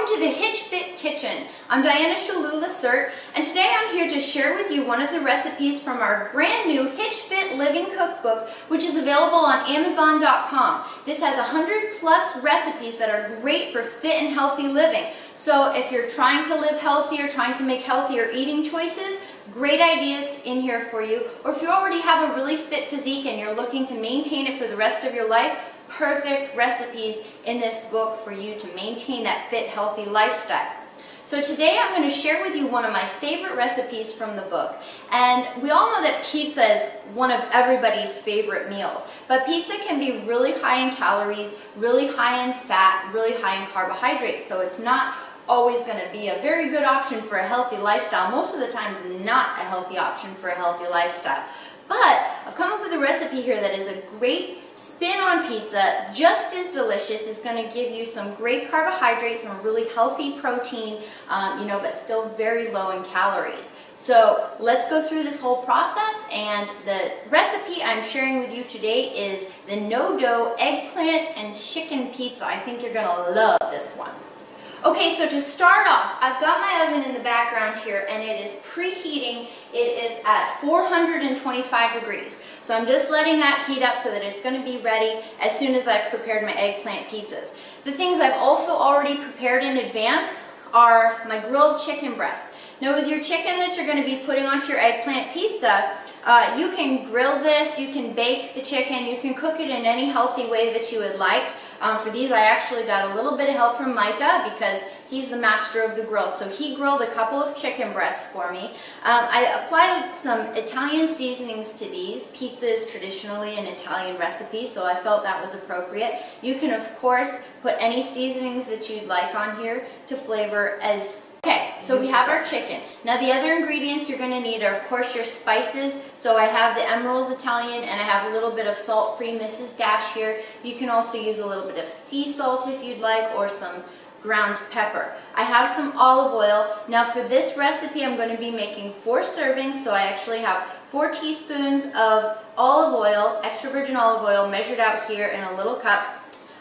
to the Hitch Fit Kitchen. I'm Diana Chaloux, LaCerte, and today I'm here to share with you one of the recipes from our brand new Hitch Fit Living Cookbook, which is available on Amazon.com. This has 100+ recipes that are great for fit and healthy living. So if you're trying to live healthier, trying to make healthier eating choices, great ideas in here for you. Or if you already have a really fit physique and you're looking to maintain it for the rest of your life, perfect recipes in this book for you to maintain that fit, healthy lifestyle. So today I'm going to share with you one of my favorite recipes from the book. And we all know that pizza is one of everybody's favorite meals. But pizza can be really high in calories, really high in fat, really high in carbohydrates. So it's not always going to be a very good option for a healthy lifestyle. Most of the time it's not a healthy option for a healthy lifestyle. But I've come up with a recipe here that is a great spin on pizza, just as delicious. It's going to give you some great carbohydrates, some really healthy protein, but still very low in calories. So let's go through this whole process, and the recipe I'm sharing with you today is the no-dough eggplant and chicken pizza. I think you're going to love this one. Okay, so to start off, I've got my oven in the background here and it is preheating. It is at 425 degrees. So I'm just letting that heat up so that it's going to be ready as soon as I've prepared my eggplant pizzas. The things I've also already prepared in advance are my grilled chicken breasts. Now with your chicken that you're going to be putting onto your eggplant pizza, you can grill this, you can bake the chicken, you can cook it in any healthy way that you would like. For these I actually got a little bit of help from Micah because he's the master of the grill. So he grilled a couple of chicken breasts for me. I applied some Italian seasonings to these. Pizza is traditionally an Italian recipe, so I felt that was appropriate. You can of course put any seasonings that you'd like on here to flavor as. Okay, so we have our chicken. Now the other ingredients you're going to need are of course your spices. So I have the Emeril's Italian and I have a little bit of salt-free Mrs. Dash here. You can also use a little bit of sea salt if you'd like, or some ground pepper. I have some olive oil. Now for this recipe I'm going to be making 4 servings, so I actually have 4 teaspoons of olive oil, extra virgin olive oil, measured out here in a little cup.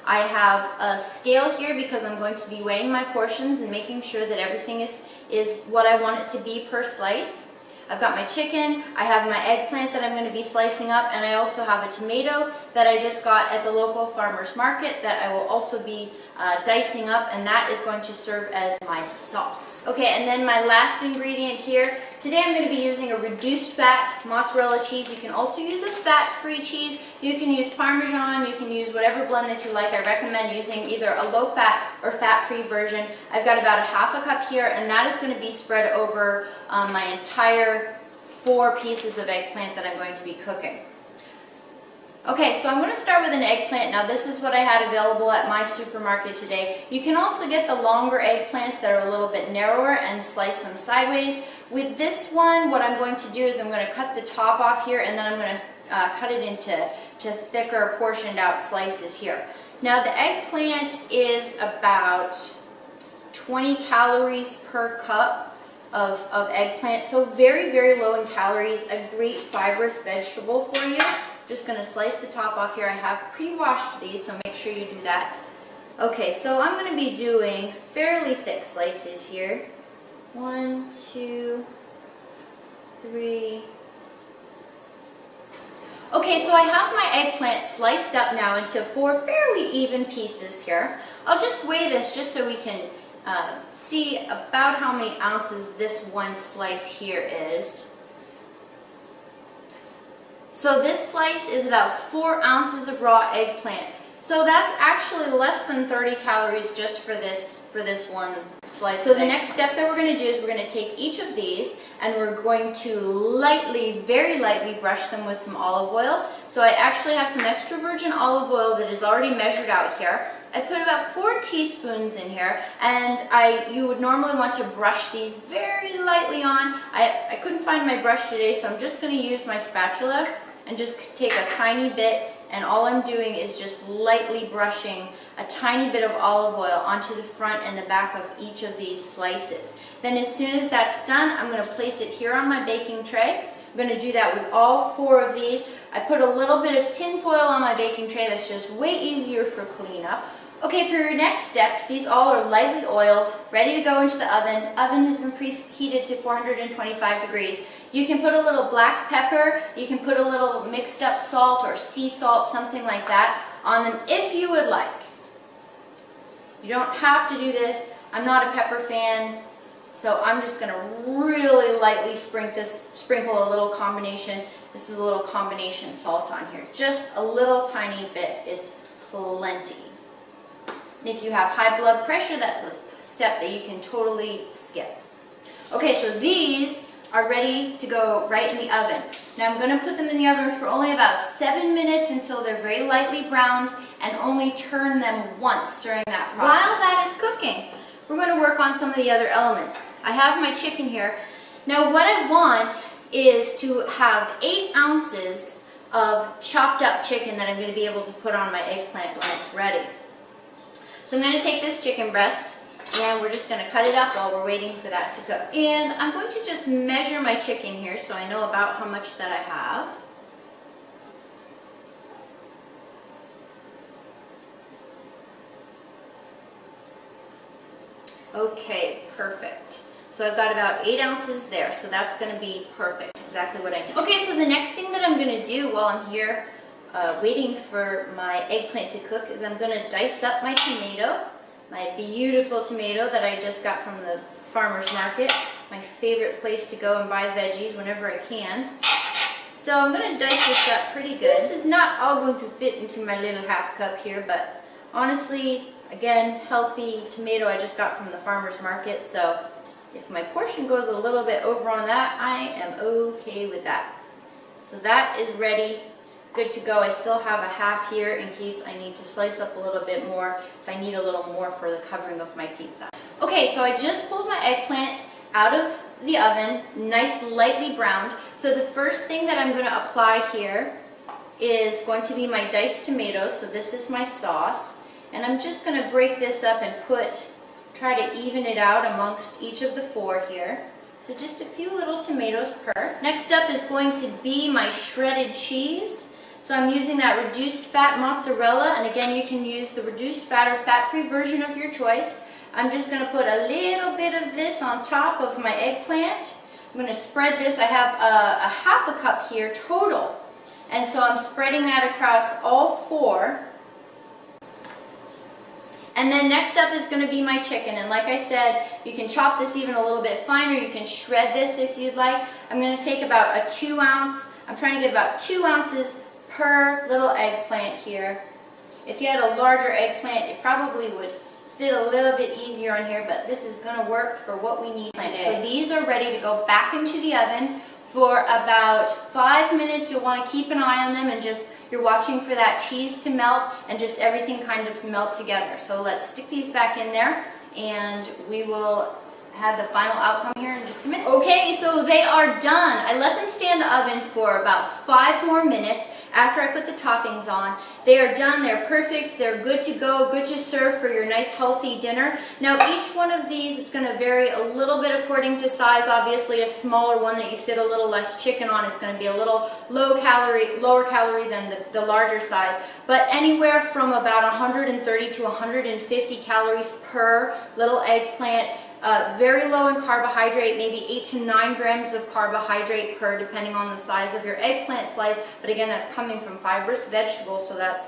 I have a scale here because I'm going to be weighing my portions and making sure that everything is what I want it to be per slice. I've got my chicken, I have my eggplant that I'm going to be slicing up, and I also have a tomato that I just got at the local farmer's market that I will also be dicing up, and that is going to serve as my sauce. Okay, and then my last ingredient here. Today I'm going to be using a reduced fat mozzarella cheese. You can also use a fat-free cheese. You can use Parmesan, you can use whatever blend that you like. I recommend using either a low-fat or fat-free version. I've got about a ½ cup here, and that is going to be spread over my entire 4 pieces of eggplant that I'm going to be cooking. Okay, so I'm going to start with an eggplant. Now this is what I had available at my supermarket today. You can also get the longer eggplants that are a little bit narrower and slice them sideways. With this one, what I'm going to do is I'm going to cut the top off here, and then I'm going to cut it into thicker portioned out slices here. Now the eggplant is about 20 calories per cup of eggplant, so very, very low in calories, a great fibrous vegetable for you. Just going to slice the top off here. I have pre-washed these, so make sure you do that. Okay, so I'm going to be doing fairly thick slices here. 1, 2, 3. Okay, so I have my eggplant sliced up now into 4 fairly even pieces here. I'll just weigh this just so we can see about how many ounces this one slice here is. So this slice is about 4 ounces of raw eggplant. So that's actually less than 30 calories just for this one slice. So the next step that we're going to do is we're going to take each of these and we're going to lightly, very lightly brush them with some olive oil. So I actually have some extra virgin olive oil that is already measured out here. I put about 4 teaspoons in here, and you would normally want to brush these very lightly on. I couldn't find my brush today, so I'm just going to use my spatula and just take a tiny bit, and all I'm doing is just lightly brushing a tiny bit of olive oil onto the front and the back of each of these slices. Then as soon as that's done, I'm going to place it here on my baking tray. I'm going to do that with all 4 of these. I put a little bit of tin foil on my baking tray. That's just way easier for cleanup. Okay, for your next step, these all are lightly oiled, ready to go into the oven. Oven has been preheated to 425 degrees. You can put a little black pepper, you can put a little mixed up salt or sea salt, something like that, on them if you would like. You don't have to do this. I'm not a pepper fan, so I'm just going to really lightly sprinkle a little combination. This is a little combination salt on here. Just a little tiny bit is plenty. And if you have high blood pressure, that's a step that you can totally skip. Okay, so these are ready to go right in the oven. Now I'm going to put them in the oven for only about 7 minutes until they're very lightly browned, and only turn them once during that process. While that is cooking, we're going to work on some of the other elements. I have my chicken here. Now what I want is to have 8 ounces of chopped up chicken that I'm going to be able to put on my eggplant when it's ready. So I'm going to take this chicken breast and we're just going to cut it up while we're waiting for that to cook. And I'm going to just measure my chicken here so I know about how much that I have. Okay, perfect. So I've got about 8 ounces there, so that's going to be perfect, exactly what I need. Okay, so the next thing that I'm going to do while I'm here waiting for my eggplant to cook is I'm going to dice up my tomato, my beautiful tomato that I just got from the farmer's market, my favorite place to go and buy veggies whenever I can. So I'm going to dice this up pretty good. This is not all going to fit into my little half cup here, but honestly, again, healthy tomato I just got from the farmer's market, so if my portion goes a little bit over on that, I am okay with that. So that is ready, good to go. I still have a half here in case I need to slice up a little bit more, if I need a little more for the covering of my pizza. Okay, so I just pulled my eggplant out of the oven, nice lightly browned. So the first thing that I'm going to apply here is going to be my diced tomatoes. So this is my sauce. And I'm just going to break this up and try to even it out amongst each of the 4 here. So just a few little tomatoes per. Next up is going to be my shredded cheese. So I'm using that reduced fat mozzarella, and again you can use the reduced fat or fat-free version of your choice. I'm just going to put a little bit of this on top of my eggplant. I'm going to spread this. I have a half a cup here total, and so I'm spreading that across all 4. And then next up is going to be my chicken, and like I said, you can chop this even a little bit finer, you can shred this if you'd like. I'm going to take about a 2 ounce, I'm trying to get about 2 ounces per little eggplant here. If you had a larger eggplant, it probably would fit a little bit easier on here, but this is going to work for what we need today. So these are ready to go back into the oven for about 5 minutes. You'll want to keep an eye on them and you're watching for that cheese to melt and just everything kind of melt together. So let's stick these back in there and we will have the final outcome here in just a minute. Okay, so they are done. I let them stay in the oven for about 5 more minutes after I put the toppings on. They are done, they're perfect, they're good to go, good to serve for your nice healthy dinner. Now each one of these, it's going to vary a little bit according to size. Obviously a smaller one that you fit a little less chicken on is going to be a little lower calorie than the larger size, but anywhere from about 130 to 150 calories per little eggplant. Very low in carbohydrate, maybe 8 to 9 grams of carbohydrate per, depending on the size of your eggplant slice. But again, that's coming from fibrous vegetables, so that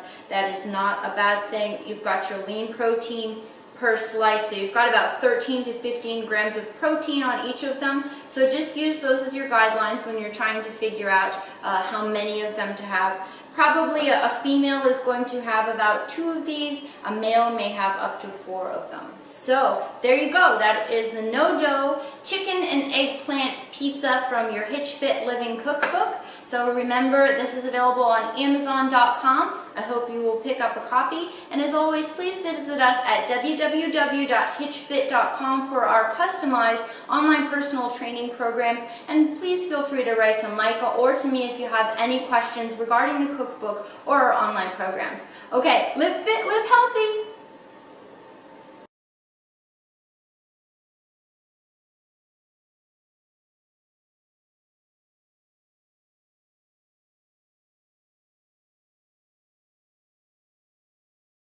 is not a bad thing. You've got your lean protein per slice, so you've got about 13 to 15 grams of protein on each of them. So just use those as your guidelines when you're trying to figure out how many of them to have. Probably a female is going to have about 2 of these. A male may have up to 4 of them. So there you go. That is the no-dough chicken and eggplant pizza from your Hitch Fit Living Cookbook. So remember, this is available on Amazon.com. I hope you will pick up a copy. And as always, please visit us at www.hitchfit.com for our customized online personal training programs. And please feel free to write to Micah or to me if you have any questions regarding the cookbook or our online programs. Okay, live fit, live healthy.